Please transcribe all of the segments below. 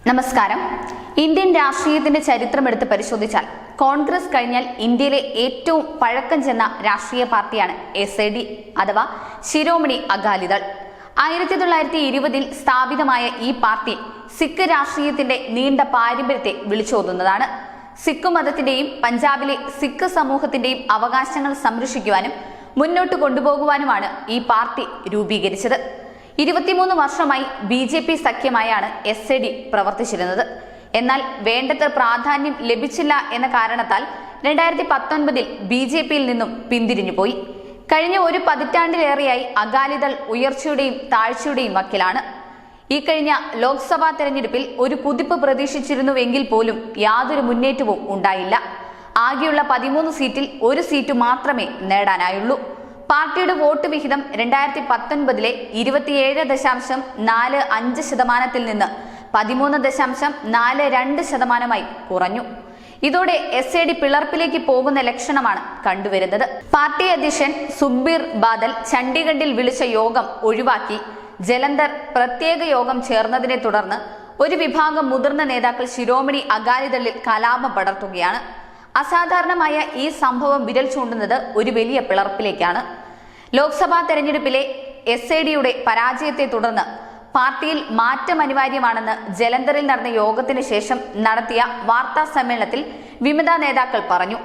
നമസ്കാരം. ഇന്ത്യൻ രാഷ്ട്രീയത്തിന്റെ ചരിത്രമെടുത്ത് പരിശോധിച്ചാൽ കോൺഗ്രസ് കഴിഞ്ഞാൽ ഇന്ത്യയിലെ ഏറ്റവും പഴക്കം ചെന്ന രാഷ്ട്രീയ പാർട്ടിയാണ് SAD അഥവാ ശിരോമണി അകാലിദൾ. 1920 സ്ഥാപിതമായ ഈ പാർട്ടി സിഖ് രാഷ്ട്രീയത്തിന്റെ നീണ്ട പാരമ്പര്യത്തെ വിളിച്ചോതുന്നതാണ്. സിഖ് മതത്തിന്റെയും പഞ്ചാബിലെ സിഖ് സമൂഹത്തിന്റെയും അവകാശങ്ങൾ സംരക്ഷിക്കുവാനും മുന്നോട്ട് കൊണ്ടുപോകുവാനുമാണ് ഈ പാർട്ടി രൂപീകരിച്ചത്. 23 വർഷമായി BJP സഖ്യമായാണ് SAD പ്രവർത്തിച്ചിരുന്നത്. എന്നാൽ വേണ്ടത്ര പ്രാധാന്യം ലഭിച്ചില്ല എന്ന കാരണത്താൽ 2019 BJPയിൽ നിന്നും പിന്തിരിഞ്ഞുപോയി. കഴിഞ്ഞ ഒരു പതിറ്റാണ്ടിലേറെയായി അകാലിദൾ ഉയർച്ചയുടെയും താഴ്ചയുടെയും വക്കിലാണ്. ഈ കഴിഞ്ഞ ലോക്സഭാ തെരഞ്ഞെടുപ്പിൽ ഒരു കുതിപ്പ് പ്രതീക്ഷിച്ചിരുന്നുവെങ്കിൽ പോലും യാതൊരു മുന്നേറ്റവും ഉണ്ടായില്ല. ആകെയുള്ള 13 സീറ്റിൽ ഒരു സീറ്റ് മാത്രമേ നേടാനായുള്ളൂ. പാർട്ടിയുടെ വോട്ട് വിഹിതം 2019 27.45% നിന്ന് 13.42% കുറഞ്ഞു. ഇതോടെ SAD പിളർപ്പിലേക്ക് പോകുന്ന ലക്ഷണമാണ് കണ്ടുവരുന്നത്. പാർട്ടി അധ്യക്ഷൻ സുഖ്ബീർ ബാദൽ ചണ്ഡീഗഡിൽ വിളിച്ച യോഗം ഒഴിവാക്കി ജലന്ധർ പ്രത്യേക യോഗം ചേർന്നതിനെ തുടർന്ന് ഒരു വിഭാഗം മുതിർന്ന നേതാക്കൾ ശിരോമണി അകാലിദളിൽ കലാപം പടർത്തുകയാണ്. അസാധാരണമായ ഈ സംഭവം വിരൽ ചൂണ്ടുന്നത് ഒരു വലിയ പിളർപ്പിലേക്കാണ്. ലോക്സഭാ തെരഞ്ഞെടുപ്പിലെ SADയുടെ പരാജയത്തെ തുടർന്ന് പാർട്ടിയിൽ മാറ്റം അനിവാര്യമാണെന്ന് ജലന്ധറിൽ നടന്ന യോഗത്തിന് ശേഷം നടത്തിയ വാർത്താ സമ്മേളനത്തിൽ വിമത നേതാക്കൾ പറഞ്ഞു.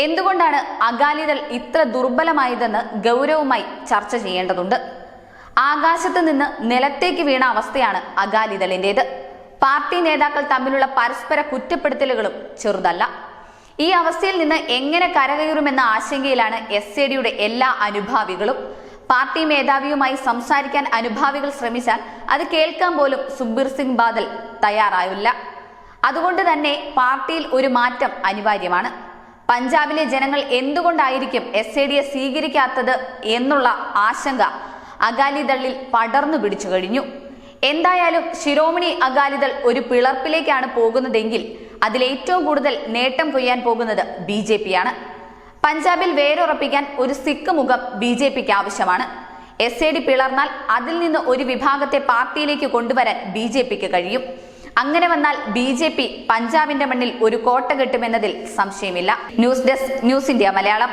എന്തുകൊണ്ടാണ് അകാലിദൾ ഇത്ര ദുർബലമായതെന്ന് ഗൗരവമായി ചർച്ച ചെയ്യേണ്ടതുണ്ട്. ആകാശത്ത് നിന്ന് നിലത്തേക്ക് വീണ അവസ്ഥയാണ് അകാലിദളിന്റേത്. പാർട്ടി നേതാക്കൾ തമ്മിലുള്ള പരസ്പര കുറ്റപ്പെടുത്തലുകളും ചെറുതല്ല. ഈ അവസ്ഥയിൽ നിന്ന് എങ്ങനെ കരകയറുമെന്ന ആശങ്കയിലാണ് SADയുടെ എല്ലാ അനുഭാവികളും. പാർട്ടി മേധാവിയുമായി സംസാരിക്കാൻ അനുഭാവികൾ ശ്രമിച്ചാൽ അത് കേൾക്കാൻ പോലും സുഖ്ബീർ സിംഗ് ബാദൽ തയ്യാറായില്ല. അതുകൊണ്ട് തന്നെ പാർട്ടിയിൽ ഒരു മാറ്റം അനിവാര്യമാണ്. പഞ്ചാബിലെ ജനങ്ങൾ എന്തുകൊണ്ടായിരിക്കും SADയെ സ്വീകരിക്കാത്തത് എന്നുള്ള ആശങ്ക അകാലിദളിൽ പടർന്നു പിടിച്ചു കഴിഞ്ഞു. എന്തായാലും ശിരോമണി അകാലിദൾ ഒരു പിളർപ്പിലേക്കാണ് പോകുന്നതെങ്കിൽ അതിലേറ്റവും കൂടുതൽ നേട്ടം കൊയ്യാൻ പോകുന്നത് BJPയാണ്. പഞ്ചാബിൽ വേരുറപ്പിക്കാൻ ഒരു സിഖ് മുഖം BJPക്ക് ആവശ്യമാണ്. SAD പിളർന്നാൽ അതിൽ നിന്ന് ഒരു വിഭാഗത്തെ പാർട്ടിയിലേക്ക് കൊണ്ടുവരാൻ BJPക്ക് കഴിയും. അങ്ങനെ വന്നാൽ BJP പഞ്ചാബിന്റെ മണ്ണിൽ ഒരു കോട്ട കെട്ടുമെന്നതിൽ സംശയമില്ല. News desk, news India Malayalam.